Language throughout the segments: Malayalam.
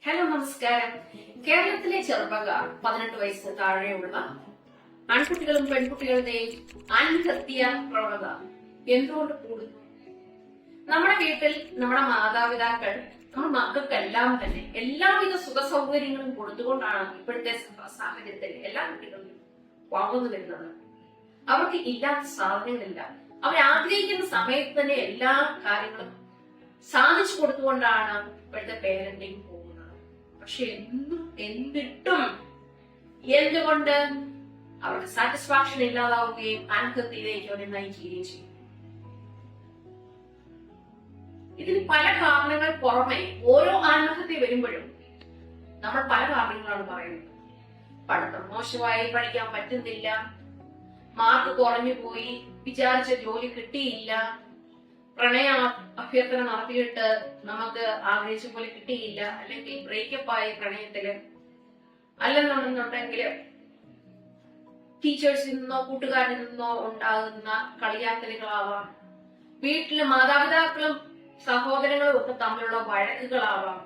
ഹലോ നമസ്കാരം. കേരളത്തിലെ ചെറുപ്പക്കാർ 18 വയസ്സ് താഴെയുള്ള ആൺകുട്ടികളും പെൺകുട്ടികളുടെയും ആത്മഹത്യ പ്രവണത എന്തുകൊണ്ട് കൂടുന്നു? നമ്മുടെ വീട്ടിൽ നമ്മുടെ മാതാപിതാക്കൾ നമ്മുടെ മക്കൾക്കെല്ലാം തന്നെ എല്ലാവിധ സുഖ സൗകര്യങ്ങളും കൊടുത്തുകൊണ്ടാണ് ഇപ്പോഴത്തെ സാഹചര്യത്തിൽ എല്ലാ കുട്ടികളും വളർന്നു വരുന്നത്. അവർക്ക് ഇല്ലാത്ത സാധനങ്ങളില്ല. അവരാഗ്രഹിക്കുന്ന സമയത്ത് തന്നെ എല്ലാ കാര്യങ്ങളും സാധിച്ചു കൊടുത്തുകൊണ്ടാണ് ഇപ്പോഴത്തെ പേരന്റിങ് പോകുന്നത്. പക്ഷെ എന്നിട്ടും എന്തുകൊണ്ട് അവർക്ക് സാറ്റിസ്ഫാക്ഷൻ ഇല്ലാതാവുകയും ആത്മഹത്യയിലേക്ക് അവരെ നയിക്കുകയും ചെയ്യും? ഇതിന് പല കാരണങ്ങൾ പുറമെ ഓരോ ആത്മഹത്യ വരുമ്പോഴും നമ്മൾ പല കാരണങ്ങളാണ് പറയുന്നത്. പഠിത്തം മോശമായി, പഠിക്കാൻ പറ്റുന്നില്ല, മാർക്ക് കുറഞ്ഞു പോയി, വിചാരിച്ച ജോലി കിട്ടിയില്ല, പ്രണയ അഭ്യർത്ഥന നടത്തിയിട്ട് നമുക്ക് ആഗ്രഹിച്ച പോലെ കിട്ടിയില്ല, അല്ലെങ്കിൽ ബ്രേക്കപ്പ് ആയി പ്രണയത്തില്, അല്ലെന്നുണ്ടെങ്കിൽ ടീച്ചേഴ്സിൽ നിന്നോ കൂട്ടുകാരിൽ നിന്നോ ഉണ്ടാകുന്ന കളിയാക്കലുകളാവാം, വീട്ടില് മാതാപിതാക്കളും സഹോദരങ്ങളും ഒക്കെ തമ്മിലുള്ള വഴക്കുകളാവാം,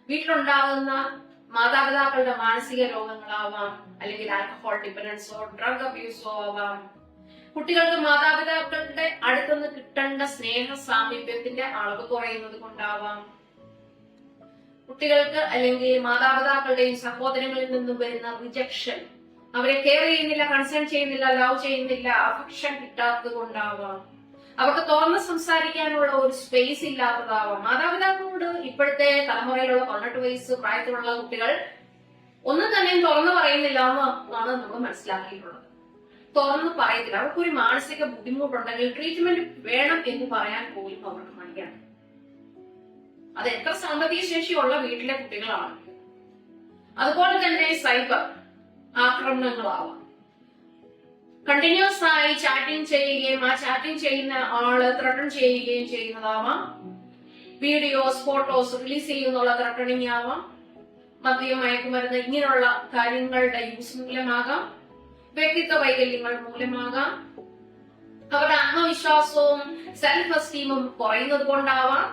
വീട്ടിലുണ്ടാകുന്ന മാതാപിതാക്കളുടെ മാനസിക രോഗങ്ങളാവാം, അല്ലെങ്കിൽ ആൽക്കഹോൾ ഡിപെൻഡൻസോ ഡ്രഗ് അബ്യൂസോ ആവാം, കുട്ടികൾക്ക് മാതാപിതാക്കളുടെ അടുത്തുനിന്ന് കിട്ടേണ്ട സ്നേഹ സാമീപ്യത്തിന്റെ അളവ് കുറയുന്നത് കൊണ്ടാവാം, കുട്ടികൾക്ക് അല്ലെങ്കിൽ മാതാപിതാക്കളുടെയും സഹോദരങ്ങളിൽ നിന്നും വരുന്ന റിജക്ഷൻ, അവരെ കെയർ ചെയ്യുന്നില്ല, കൺസേൺ ചെയ്യുന്നില്ല, ലവ് ചെയ്യുന്നില്ല, അഫക്ഷൻ കിട്ടാത്തത് കൊണ്ടാവാം, അവർക്ക് തുറന്ന് സംസാരിക്കാനുള്ള ഒരു സ്പേസ് ഇല്ലാത്തതാവാം. മാതാപിതാക്കളോട് ഇപ്പോഴത്തെ തലമുറയിലുള്ള 18 വയസ്സ് പ്രായത്തിലുള്ള കുട്ടികൾ ഒന്നും തന്നെ തുറന്നു പറയുന്നില്ല എന്നാണ് നമ്മൾ മനസ്സിലാക്കിയിട്ടുള്ളത്. തുറന്ന് പറയത്തില്ല. അവർക്കൊരു മാനസിക ബുദ്ധിമുട്ടുണ്ടെങ്കിൽ ട്രീറ്റ്മെന്റ് വേണം എന്ന് പറയാൻ പോലും അവർക്ക് മടിയാണ്. അത് എത്ര സാമ്പത്തിക ശേഷിയുള്ള വീട്ടിലെ കുട്ടികളാണ്. അതുപോലെ തന്നെ സൈബർ ആക്രമണങ്ങളാവാം. കണ്ടിന്യൂസ് ആയി ചാറ്റിംഗ് ചെയ്യുകയും ആ ചാറ്റിംഗ് ചെയ്യുന്ന ആള് ത്രട്ടൺ ചെയ്യുകയും ചെയ്യുന്നതാവാം. വീഡിയോസ്, ഫോട്ടോസ് റിലീസ് ചെയ്യുന്നുള്ള ത്രട്ടണിങ് ആവാം. മദ്യം, മയക്കുമരുന്ന് ഇങ്ങനെയുള്ള കാര്യങ്ങളുടെ യൂസ് മൂലമാകാം. വ്യക്തിത്വ വൈകല്യങ്ങൾ മൂലമാകാം. അവരുടെ ആത്മവിശ്വാസവും സെൽഫ് എസ്റ്റീമും കുറയുന്നത് കൊണ്ടാവാം.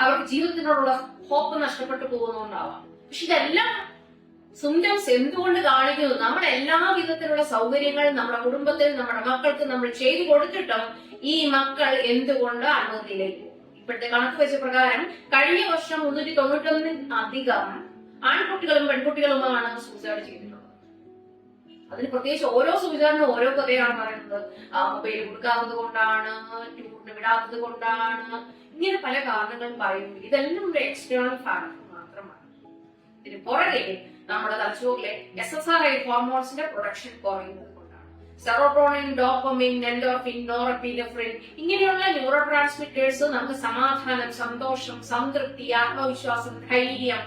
അവർക്ക് ജീവിതത്തിനോടുള്ള ഹോപ്പ് നഷ്ടപ്പെട്ടു പോകുന്നതുകൊണ്ടാവാം. പക്ഷെ ഇതെല്ലാം സിംറ്റംസ് എന്തുകൊണ്ട് കാണിക്കുന്നു? നമ്മുടെ എല്ലാ വിധത്തിലുള്ള സൗകര്യങ്ങൾ നമ്മുടെ കുടുംബത്തിൽ നമ്മുടെ മക്കൾക്ക് നമ്മൾ ചെയ്തു കൊടുത്തിട്ടും ഈ മക്കൾ എന്തുകൊണ്ട് ആത്മഹത്യയിലേക്ക് പോകും? ഇപ്പോഴത്തെ കണക്ക് വെച്ച പ്രകാരം കഴിഞ്ഞ വർഷം 391 ആൺകുട്ടികളും പെൺകുട്ടികളുമാണ് സൂസൈഡ് ചെയ്തിട്ടുള്ളത്. അതിന് പ്രത്യേകിച്ച് ഓരോ സൂചനയും ഓരോ കഥയാണ് പറയുന്നത്. മൊബൈൽ കൊടുക്കാത്തത് കൊണ്ടാണ്, ടൂറിന് വിടാത്തത് കൊണ്ടാണ്, ഇങ്ങനെ പല കാരണങ്ങളും പറയുന്നു. ഇതെല്ലാം ഒരു എക്സ്റ്റേണൽ ഫാക്ടർ മാത്രമാണ്. ഇതിന് പുറകെ നമ്മുടെ തലച്ചോറിലെ SSRI ഹോർമോൺസിന്റെ പ്രൊഡക്ഷൻ കുറയുന്നത് കൊണ്ടാണ്. സെറോട്ടോണിൻ, ഡോപ്പമിൻ, എൻഡോർഫിൻ, നോറെപ്പിനെഫ്രിൻ ഇങ്ങനെയുള്ള ന്യൂറോ ട്രാൻസ്മിറ്റേഴ്സ് നമുക്ക് സമാധാനം, സന്തോഷം, സംതൃപ്തി, ആത്മവിശ്വാസം, ധൈര്യം,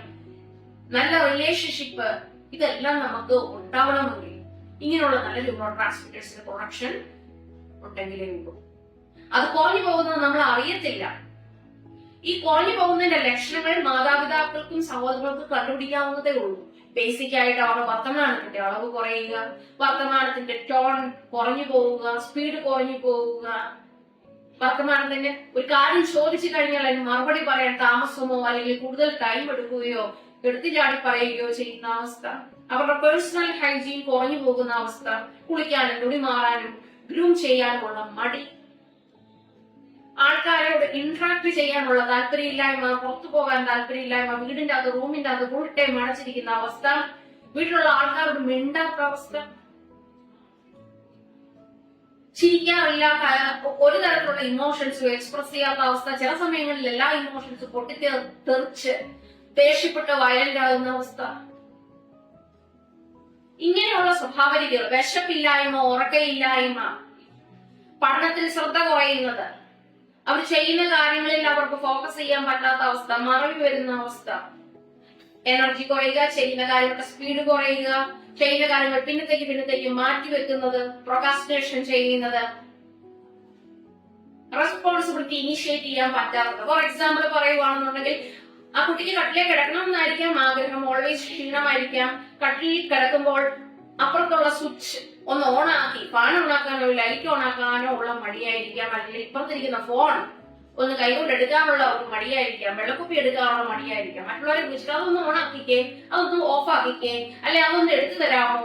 നല്ല റിലേഷൻഷിപ്പ് ഇതെല്ലാം നമുക്ക് ഉണ്ടാവണമെങ്കിൽ ഇങ്ങനെയുള്ള നല്ല ന്യൂറോ ട്രാൻസ്മിറ്റേഴ്സിന്റെ പ്രൊഡക്ഷൻ ഉണ്ടെങ്കിലേ ഉള്ളൂ. അത് കുറഞ്ഞു പോകുന്നത് നമ്മൾ അറിയത്തില്ല. ഈ കുറഞ്ഞു പോകുന്നതിന്റെ ലക്ഷണങ്ങൾ മാതാപിതാക്കൾക്കും സഹോദരങ്ങൾക്കും കണ്ടുപിടിക്കാവുന്നതേ ഉള്ളൂ. ബേസിക് ആയിട്ട് അവരുടെ വർത്തമാനത്തിന്റെ അളവ് കുറയുക, വർത്തമാനത്തിന്റെ ടോൺ കുറഞ്ഞു പോവുക, സ്പീഡ് കുറഞ്ഞു പോവുക, വർത്തമാനത്തിന്റെ ഒരു കാര്യം ചോദിച്ചു കഴിഞ്ഞാൽ അതിന് മറുപടി പറയാൻ താമസമോ അല്ലെങ്കിൽ കൂടുതൽ ടൈം എടുക്കുകയോ എടുത്തുചാടി പറയുകയോ ചെയ്യുന്ന അവസ്ഥ, അവരുടെ പേഴ്സണൽ ഹൈജീൻ കുറഞ്ഞു പോകുന്ന അവസ്ഥ, കുളിക്കാനും മുടി മാറാനും ഗ്രൂം ചെയ്യാനുമുള്ള മടി, ആൾക്കാരോട് ഇന്ററാക്ട് ചെയ്യാനുള്ള താല്പര്യമില്ലായ്മ, പുറത്തു പോകാൻ താല്പര്യമില്ലായ്മ, വീടിന്റെ അകത്ത് റൂമിന്റെ അകത്ത് ഫുൾ ടൈം അടച്ചിരിക്കുന്ന അവസ്ഥ, വീട്ടിലുള്ള ആൾക്കാരോട് മിണ്ടാത്ത അവസ്ഥ, ചിരിക്കാറില്ല, ഒരു തരത്തിലുള്ള ഇമോഷൻസും എക്സ്പ്രസ് ചെയ്യാത്ത അവസ്ഥ, ചില സമയങ്ങളിൽ എല്ലാ ഇമോഷൻസും പൊട്ടിത്തെറിച്ച് ദേഷ്യപ്പെട്ട് വയലന്റ് ആകുന്ന അവസ്ഥ, ഇങ്ങനെയുള്ള സ്വഭാവരീതികൾ, വിശപ്പില്ലായ്മ, ഉറക്കയില്ലായ്മ, പഠനത്തിൽ ശ്രദ്ധ കുറയുന്നത്, അവർ ചെയ്യുന്ന കാര്യങ്ങളിൽ അവർക്ക് ഫോക്കസ് ചെയ്യാൻ പറ്റാത്ത അവസ്ഥ, മറവി വരുന്ന അവസ്ഥ, എനർജി കുറയുക, ചെയ്യുന്ന കാര്യങ്ങളുടെ സ്പീഡ് കുറയുക, ചെയ്യുന്ന കാര്യങ്ങൾ പിന്നത്തേക്ക് മാറ്റിവെക്കുന്നത്, പ്രൊക്കാസ്റ്റിനേഷൻ ചെയ്യുന്നത്, റെസ്പോൺസിബിലിറ്റി ഇനിഷ്യേറ്റ് ചെയ്യാൻ പറ്റാത്തത്. ഫോർ എക്സാമ്പിൾ പറയുവാണെന്നുണ്ടെങ്കിൽ ആ കുട്ടിക്ക് കട്ടിലേ കിടക്കണം എന്നായിരിക്കാം ആഗ്രഹം, ഓൾവേസ് ക്ഷീണമായിരിക്കാം. കട്ടിലിൽ കിടക്കുമ്പോൾ അപ്പുറത്തുള്ള സ്വിച്ച് ഒന്ന് ഓൺ ആക്കി ഫാൻ ഓൺ ആക്കാനോ ലൈറ്റ് ഓൺ ആക്കാനോ ഉള്ള മടിയായിരിക്കാം, അല്ലെങ്കിൽ ഇപ്പുറത്തിരിക്കുന്ന ഫോൺ ഒന്ന് കൈകൊണ്ട് എടുക്കാനുള്ള ഒരു മടിയായിരിക്കാം, വെള്ളക്കുപ്പി എടുക്കാനുള്ള മടിയായിരിക്കാം. മറ്റുള്ളവരെ വിളിച്ചിട്ട് അതൊന്ന് ഓണാക്കിക്കേ, അതൊന്ന് ഓഫ് ആക്കിക്കേ, അല്ലെ അതൊന്ന് എടുത്തു തരാമോ,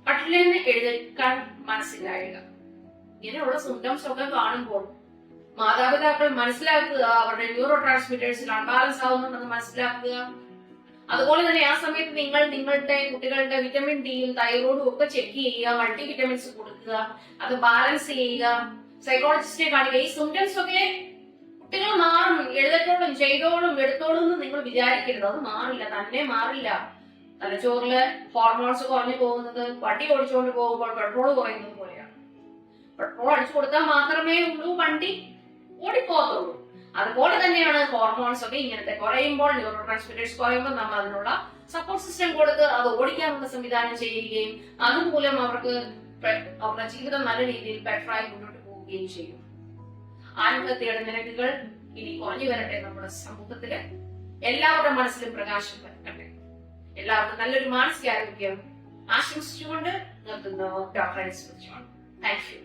കട്ടിലിന് എഴുന്നേൽക്കാൻ മനസ്സിലായില്ല. ഇങ്ങനെയുള്ള സിംറ്റംസ് ഒക്കെ കാണുമ്പോൾ മാതാപിതാക്കൾ മനസ്സിലാക്കുക, അവരുടെ ന്യൂറോ ട്രാൻസ്മിറ്റേഴ്സിൽ അൺബാലൻസ് ആവുന്നുണ്ടെന്ന് മനസ്സിലാക്കുക. അതുപോലെ തന്നെ ആ സമയത്ത് നിങ്ങൾ നിങ്ങളുടെ കുട്ടികളുടെ വിറ്റമിൻ ഡിയും തൈറോയിഡും ഒക്കെ ചെക്ക് ചെയ്യുക, മൾട്ടി വിറ്റമിൻസ് കൊടുക്കുക, അത് ബാലൻസ് ചെയ്യുക, സൈക്കോളജിസ്റ്റിനെ കാണിക്കുക. ഈ സിംറ്റംസ് ഒക്കെ കുട്ടികൾ മാറും, എഴുതത്തോളും ചെയ്തോളും എടുത്തോളും എന്ന് നിങ്ങൾ വിചാരിക്കരുത്. അത് മാറില്ല, തന്നെ മാറില്ല. തലച്ചോറില് ഹോർമോൺസ് കുറഞ്ഞു പോകുന്നത് വണ്ടി ഓടിച്ചുകൊണ്ട് പോകുമ്പോൾ പെട്രോൾ കുറയുന്നത് പോലെയാണ്. പെട്രോൾ അടിച്ചു കൊടുത്താൽ മാത്രമേ ഉള്ളൂ വണ്ടി ഓടിപ്പോകത്തുള്ളൂ. അതുപോലെ തന്നെയാണ് ഹോർമോൺസ് ഒക്കെ ഇങ്ങനത്തെ കുറയുമ്പോൾ, ന്യൂറോ ട്രാൻസ്മിറ്റേഴ്സ് കുറയുമ്പോൾ നമ്മൾ അതിനുള്ള സപ്പോർട്ട് സിസ്റ്റം കൊടുത്ത് അത് ഓടിക്കാനുള്ള സംവിധാനം ചെയ്യുകയും അതുമൂലം അവർക്ക് അവരുടെ ജീവിതം നല്ല രീതിയിൽ ബെറ്ററായി മുന്നോട്ട് പോവുകയും ചെയ്യും. ആത്മഹത്യയുടെ നിരക്കുകൾ ഇനി കുറഞ്ഞു വരട്ടെ നമ്മുടെ സമൂഹത്തില്. എല്ലാവരുടെ മനസ്സിലും പ്രകാശം വരട്ടെ. എല്ലാവർക്കും നല്ലൊരു മാനസികാരോഗ്യം ആശംസിച്ചുകൊണ്ട് നിർത്തുന്നു. Doctor thank you.